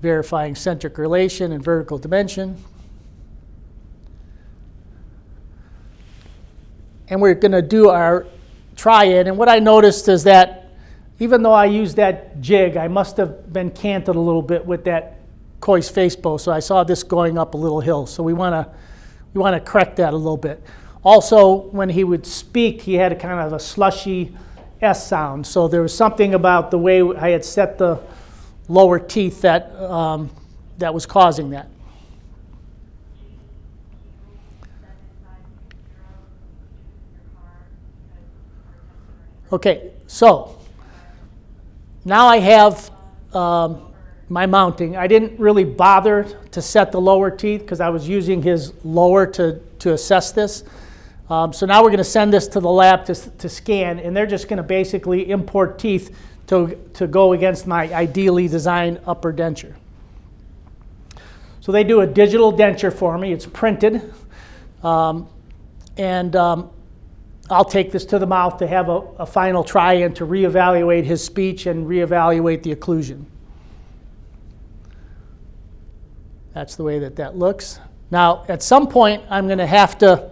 verifying centric relation and vertical dimension. And we're going to do our try-in. And what I noticed is that even though I used that jig, I must have been canted a little bit with that Coy's face bow. So I saw this going up a little hill. So we want to correct that a little bit. Also, when he would speak, he had a kind of a slushy S sound. So there was something about the way I had set the lower teeth that, that was causing that. Okay, so now I have my mounting. I didn't really bother to set the lower teeth because I was using his lower to assess this. So now we're going to send this to the lab to scan, and they're just going to basically import teeth to go against my ideally designed upper denture. So they do a digital denture for me. It's printed, and I'll take this to the mouth to have a final try-in to reevaluate his speech and reevaluate the occlusion. That's the way that looks. Now, at some point, I'm going to have to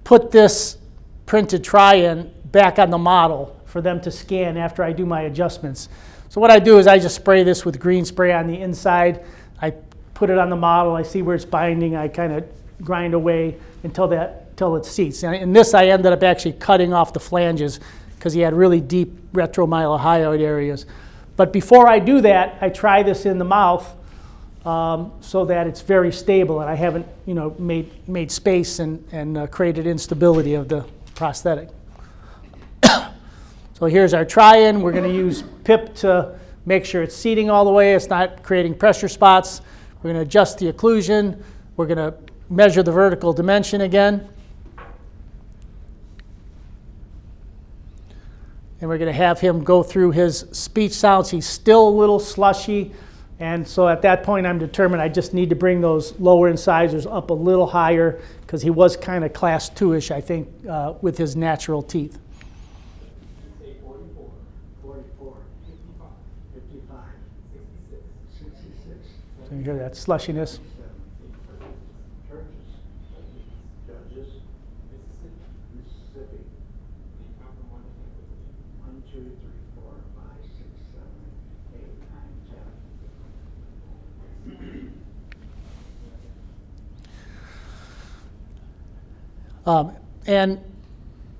put this printed try-in back on the model for them to scan after I do my adjustments. So what I do is I just spray this with green spray on the inside. I put it on the model. I see where it's binding. I kind of grind away until it seats. And in this, I ended up actually cutting off the flanges because he had really deep retromylohyoid areas. But before I do that, I try this in the mouth so that it's very stable and I haven't, made space and created instability of the prosthetic. So here's our try-in. We're going to use PIP to make sure it's seating all the way. It's not creating pressure spots. We're going to adjust the occlusion. We're going to measure the vertical dimension again. And we're going to have him go through his speech sounds. He's still a little slushy. And so at that point, I'm determined I just need to bring those lower incisors up a little higher because he was kind of class 2-ish, I think, with his natural teeth. 44, 44, 55, 55, 66, 66. So you hear that slushiness? Judges, Mississippi. 1, 2, 3, 4, 5, 6, 7, 8, 9, 10. And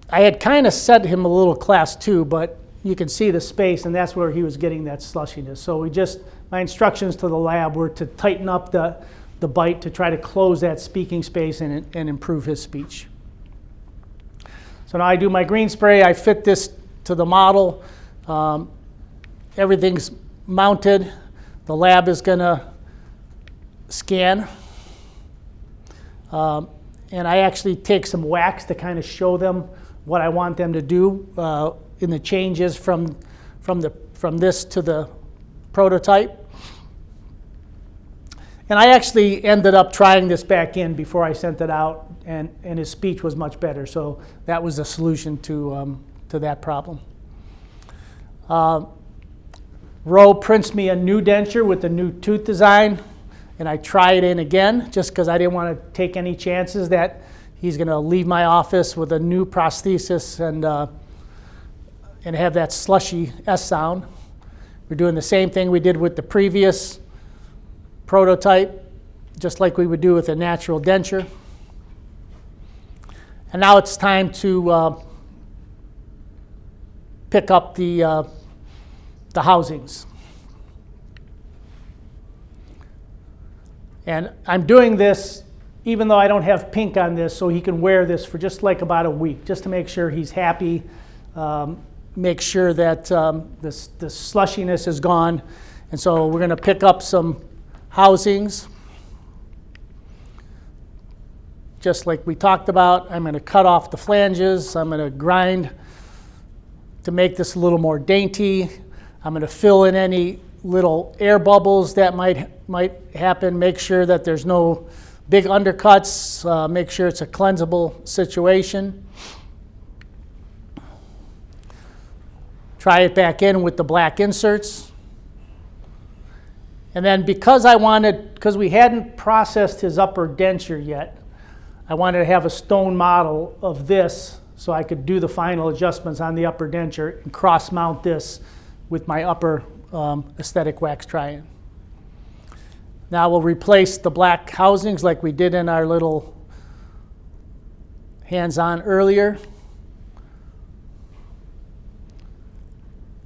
I had kind of set him a little class 2, but you can see the space, and that's where he was getting that slushiness. So my instructions to the lab were to tighten up the bite to try to close that speaking space and improve his speech. So now I do my green spray. I fit this to the model. Everything's mounted. The lab is going to scan. And I actually take some wax to kind of show them what I want them to do in the changes from this to the prototype. And I actually ended up trying this back in before I sent it out, and his speech was much better. So that was the solution to that problem. Roe prints me a new denture with the new tooth design, and I try it in again just because I didn't want to take any chances that he's going to leave my office with a new prosthesis and have that slushy S sound. We're doing the same thing we did with the previous prototype, just like we would do with a natural denture. And now it's time to pick up the housings. And I'm doing this even though I don't have pink on this, so he can wear this for just like about a week, just to make sure he's happy, make sure that the slushiness is gone. And so we're going to pick up some housings. Just like we talked about, I'm going to cut off the flanges. I'm going to grind to make this a little more dainty. I'm going to fill in any little air bubbles that might happen, make sure that there's no big undercuts, make sure it's a cleansable situation. Try it back in with the black inserts. And then because we hadn't processed his upper denture yet, I wanted to have a stone model of this so I could do the final adjustments on the upper denture and cross mount this with my upper aesthetic wax try-in. Now we'll replace the black housings like we did in our little hands-on earlier.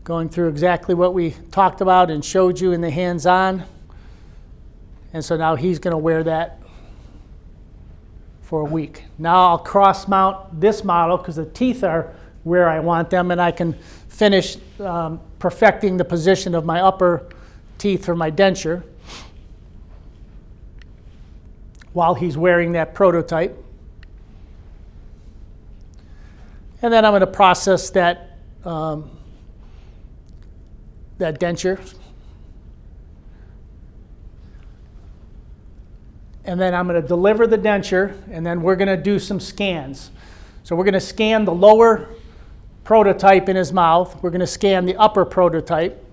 Going through exactly what we talked about and showed you in the hands-on. And so now he's going to wear that for a week. Now I'll cross mount this model because the teeth are where I want them, and I can finish perfecting the position of my upper teeth for my denture while he's wearing that prototype. And then I'm going to process that denture. And then I'm going to deliver the denture, and then we're going to do some scans. So we're going to scan the lower prototype in his mouth. We're going to scan the upper prototype.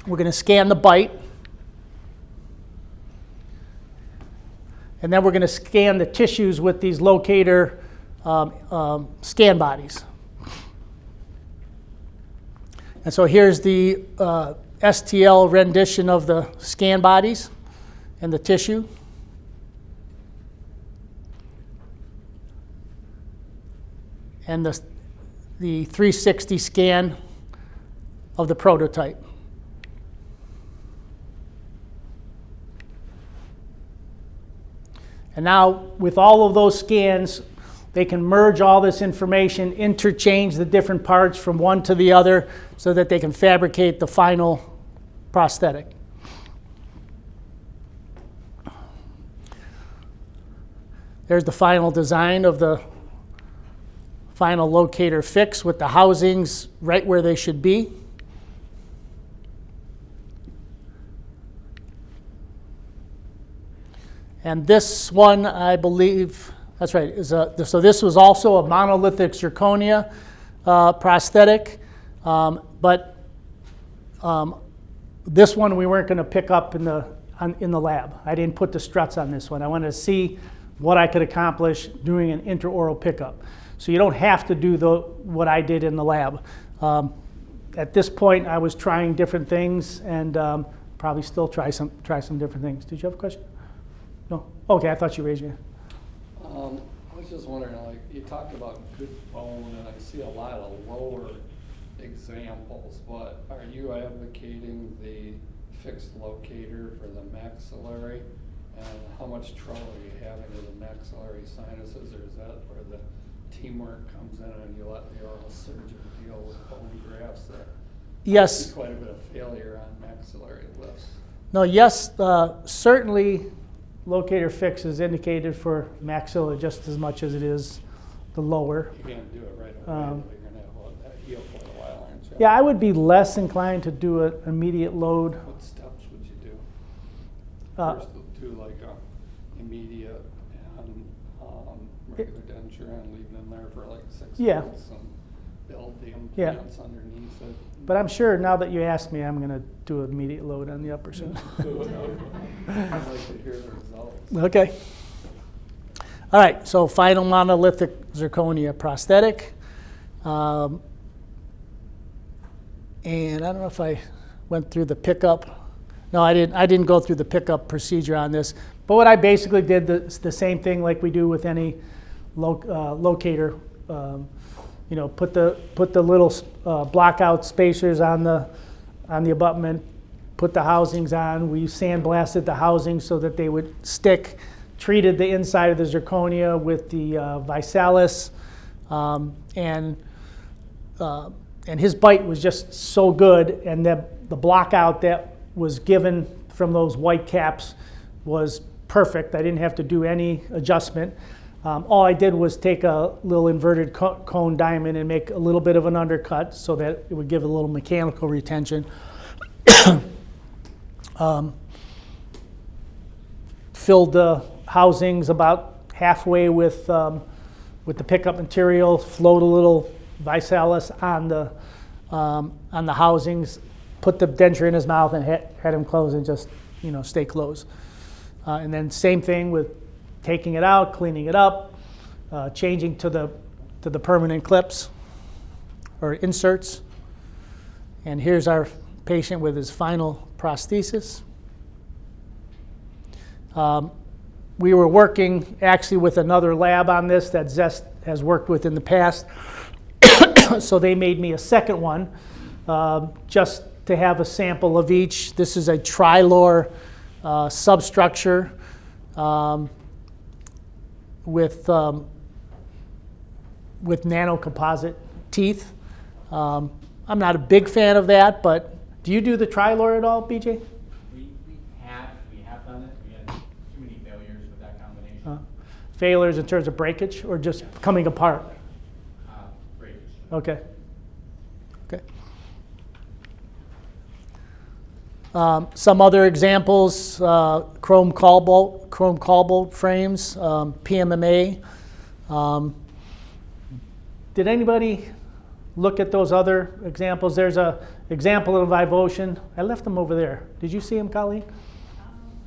We're going to scan the bite. And then we're going to scan the tissues with these locator scan bodies. And so here's the STL rendition of the scan bodies and the tissue. And the 360 scan of the prototype. And now with all of those scans, they can merge all this information, interchange the different parts from one to the other so that they can fabricate the final prosthetic. There's the final design of the final LOCATOR Fix with the housings right where they should be. And this one, I believe, that's right, so this was also a monolithic zirconia prosthetic, but this one we weren't going to pick up in the lab. I didn't put the struts on this one. I wanted to see what I could accomplish doing an intraoral pickup. So you don't have to do what I did in the lab. At this point, I was trying different things, and probably still try some different things. Did you have a question? No? Okay, I thought you raised your hand. I was just wondering, like, you talked about good bone, and I see a lot of lower examples, but are you advocating the fixed locator for the maxillary? And how much trouble are you having with the maxillary sinuses, or is that where the teamwork comes in and you let the oral surgeon deal with bone grafts? There Yes. quite a bit of failure on maxillary lifts. No, yes, certainly LOCATOR Fix is indicated for maxilla just as much as it is the lower. You can't do it right away, but you're going to have that heal for a while, aren't you? Yeah, I would be less inclined to do an immediate load. What steps would you do? First, do like a immediate and regular denture and leave them there for like 6 Yeah. months and build the implants underneath it. But I'm sure now that you asked me, I'm going to do an immediate load on the upper soon. I'd like to hear the results. Okay. All right, so final monolithic zirconia prosthetic. And I don't know if I went through the pickup. No, I didn't go through the pickup procedure on this. But what I basically did, the same thing like we do with any locator. You know, put the little block out spacers on the abutment, put the housings on. We sandblasted the housings so that they would stick. Treated the inside of the zirconia with the Visalis, and his bite was just so good, and the block out that was given from those white caps was perfect. I didn't have to do any adjustment. All I did was take a little inverted cone diamond and make a little bit of an undercut so that it would give a little mechanical retention. Filled the housings about halfway with the pickup material, flowed a little Visalis on the housings, put the denture in his mouth and had him close and just, stay closed. And then same thing with taking it out, cleaning it up, changing to the permanent clips or inserts. And here's our patient with his final prosthesis. We were working actually with another lab on this that Zest has worked with in the past. So they made me a second one just to have a sample of each. This is a Trilor substructure with nanocomposite teeth. I'm not a big fan of that, but do you do the Trilor at all, BJ? We have done it. We had too many failures with that combination. Failures in terms of breakage or just coming apart? Breakage. Okay. Okay. Some other examples: chrome cobalt frames, PMMA. Did anybody look at those other examples? There's a example of Vivotion. I left them over there. Did you see them, Colleen?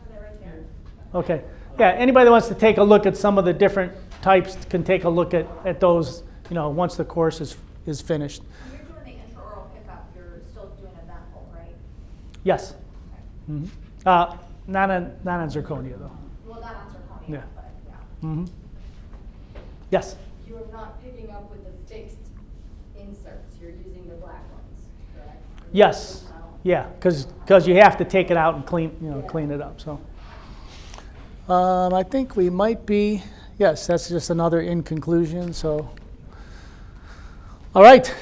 They're right there. Okay. Yeah, anybody that wants to take a look at some of the different types can take a look at those, once the course is finished. When you're doing the intraoral pickup, you're still doing a vent hole, right? Yes. Okay. Mm-hmm. Not on zirconia, though. Well, not on zirconia, Yeah. but yeah. Mm-hmm. Yes. You're not picking up with the fixed inserts, you're using the black ones, correct? Yes. Yeah, because you have to take it out and clean it up. So I think we might be. Yes, that's just another in conclusion. So all right.